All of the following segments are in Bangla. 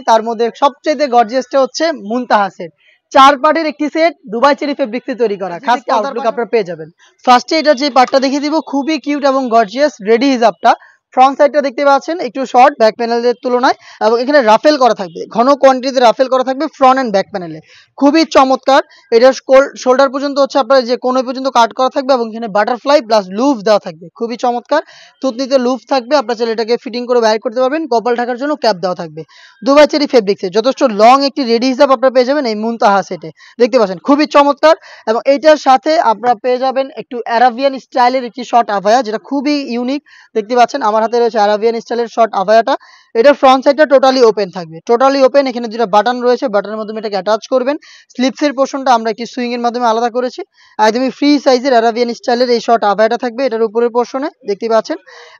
তার মধ্যে সবচেয়ে গর্জিয়াসটা হচ্ছে মুনতাহা সেট। 4 পার্টের একটি সেট দুবাই চেরি ফেব্রিক্স দিয়ে তৈরি করা। খাস আউটলুক আপনারা পেয়ে যাবেন। ফার্স্টে এটার যে পার্টটা দেখিয়ে দিব খুবই কিউট এবং গর্জিয়াস রেডি হিজাবটা। ফ্রন্ট সাইডটা দেখতে পাচ্ছেন একটু শর্ট ব্যাক প্যানেলের তুলনায় এবং এখানে রাফেল করা থাকবে। ঘন কোয়ান্টিটিতে রাফেল করা থাকবে ফ্রন্ট এন্ড ব্যাক প্যানেলে। খুবই চমৎকার। এটার শোল্ডার পর্যন্ত হচ্ছে আপনার যে কোণ পর্যন্ত কাট করা থাকবে এবং এখানে বাটারফ্লাই প্লাস লুফ দেওয়া থাকবে। খুবই চমৎকার। থুতনিতে লুফ থাকবে। আপনারা চাইলে এটাকে ফিটিং করে বাইর করতে পারবেন। কপাল ঢাকার জন্য ক্যাপ দেওয়া থাকবে। দুবাই চেরি ফেব্রিক্সে যথেষ্ট লং একটি রেডি হিসাব আপনারা পেয়ে যাবেন এই মুনতাহা সেটে। দেখতে পাচ্ছেন খুবই চমৎকার এবং এইটার সাথে আপনারা পেয়ে যাবেন একটু অ্যারাবিয়ান স্টাইলের একটি শর্ট আভায়া যেটা খুবই ইউনিক। দেখতে পাচ্ছেন আমার হাতে রয়েছে অ্যারাবিয়ান স্টাইলের শর্ট আভায়াটা। এটার ফ্রন্ট সাইডটা টোটালি ওপেন থাকবে। Totally open. এখানে দুটো বাটন রয়েছে। বাটনের মাধ্যমে এটাকে অ্যাটাচ করবেন। স্লিপসের পোর্শনটা আমরা একটি সুইং এর মাধ্যমে আলাদা করেছি। একদমই ফ্রি সাইজের অ্যারাবিয়ান স্টাইলের এই শর্ট আভায়াটা থাকবে এটার উপরের পোর্শনে দেখতে পাচ্ছেন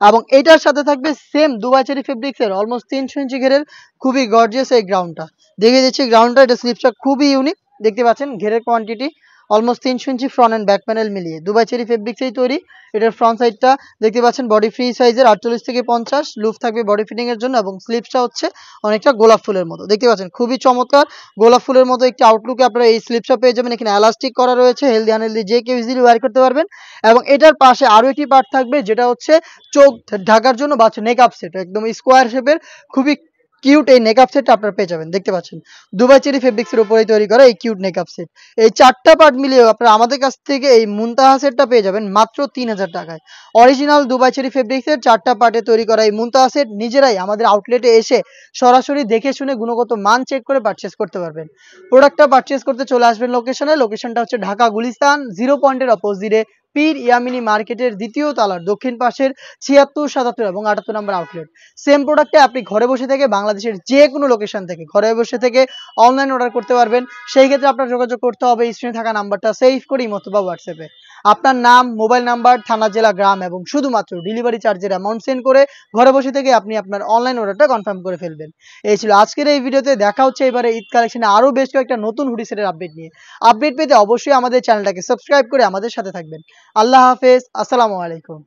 এবং এটার সাথে থাকবে সেম দুবাই চেরি ফেব্রিক্সের অলমোস্ট 300 ইঞ্চি ঘেরের খুবই গর্জিয়াস এই গ্রাউন্ডটা। দেখিয়ে দিচ্ছি গ্রাউন্ডটা। এটা স্লিপসটা খুবই ইউনিক। দেখতে পাচ্ছেন ঘেরের কোয়ান্টিটি অলমোস্ট 300 ইঞ্চি ফ্রন্ট এন্ড ব্যাক প্যানেল মিলিয়ে দুবাই চেরি ফেব্রিক্সেই তৈরি। এটার ফ্রন্ট সাইডটা দেখতে পাচ্ছেন বডি ফ্রি সাইজের 48 থেকে 50 লুফ থাকবে বডি ফিটিং এর জন্য এবং স্লিপসটা হচ্ছে অনেকটা গোলাপ ফুলের মতো। দেখতে পাচ্ছেন খুবই চমৎকার। গোলাপ ফুলের মতো একটি আউটলুকে আপনারা এই স্লিপসটা পেয়ে যাবেন। এখানে এলাস্টিক করা রয়েছে। হেলদি আনহেলদি যে কেউ ইজিলি ওয়্যার করতে পারবেন এবং এটার পাশে আরো একটি পার্ট থাকবে যেটা হচ্ছে চোখ ঢাকার জন্য বা নেকআপ সেট একদম স্কোয়ার শেপের খুবই কিউট এই নেকআপ সেটটা আপনারা পেয়ে যাবেন। দেখতে পাচ্ছেন দুবাই চেরি ফেব্রিক্সের উপরেই তৈরি করা এই কিউট নেকআপ সেট। এই 4টা পার্ট মিলিয়ে আপনারা আমাদের কাছ থেকে এই মুনতাহা সেটটা পেয়ে যাবেন মাত্র 3000 টাকায়। অরিজিনাল দুবাই চেরি ফেব্রিক্সের 4টা পার্টে তৈরি করা এই মুনতাহা সেট নিজেরাই আমাদের আউটলেটে এসে সরাসরি দেখে শুনে গুণগত মান চেক করে পারচেজ করতে পারবেন। প্রোডাক্টটা পারচেজ করতে চলে আসবেন লোকেশনে। লোকেশনটা হচ্ছে ঢাকা গুলিস্তান 0 পয়েন্টের অপোজিটে পীর ইয়ামিনী মার্কেটের দ্বিতীয় তলার দক্ষিণ পাশের 76, 77 এবং 78 নম্বর আউটলেট। সেম প্রোডাক্টে আপনি ঘরে বসে থেকে বাংলাদেশের যে কোনো লোকেশন থেকে ঘরে বসে থেকে অনলাইন অর্ডার করতে পারবেন। সেই ক্ষেত্রে আপনার যোগাযোগ করতে হবে স্ক্রিনে থাকা নাম্বারটা সেভ করে ইমো অথবা হোয়াটসঅ্যাপে আপনার নাম, মোবাইল নাম্বার, থানা, জেলা, গ্রাম এবং শুধুমাত্র ডেলিভারি চার্জের অ্যামাউন্ট সেন্ড করে ঘরে বসে থেকে আপনি আপনার অনলাইন অর্ডারটা কনফার্ম করে ফেলবেন। এই ছিল আজকের এই ভিডিওতে। দেখা হচ্ছে এবারে ঈদ কালেকশনে আরও বেশ কয়েকটা নতুন হুডি সেটের আপডেট নিয়ে। আপডেট পেতে অবশ্যই আমাদের চ্যানেলটাকে সাবস্ক্রাইব করে আমাদের সাথে থাকবেন। আল্লাহ হাফেজ। আসসালামু আলাইকুম।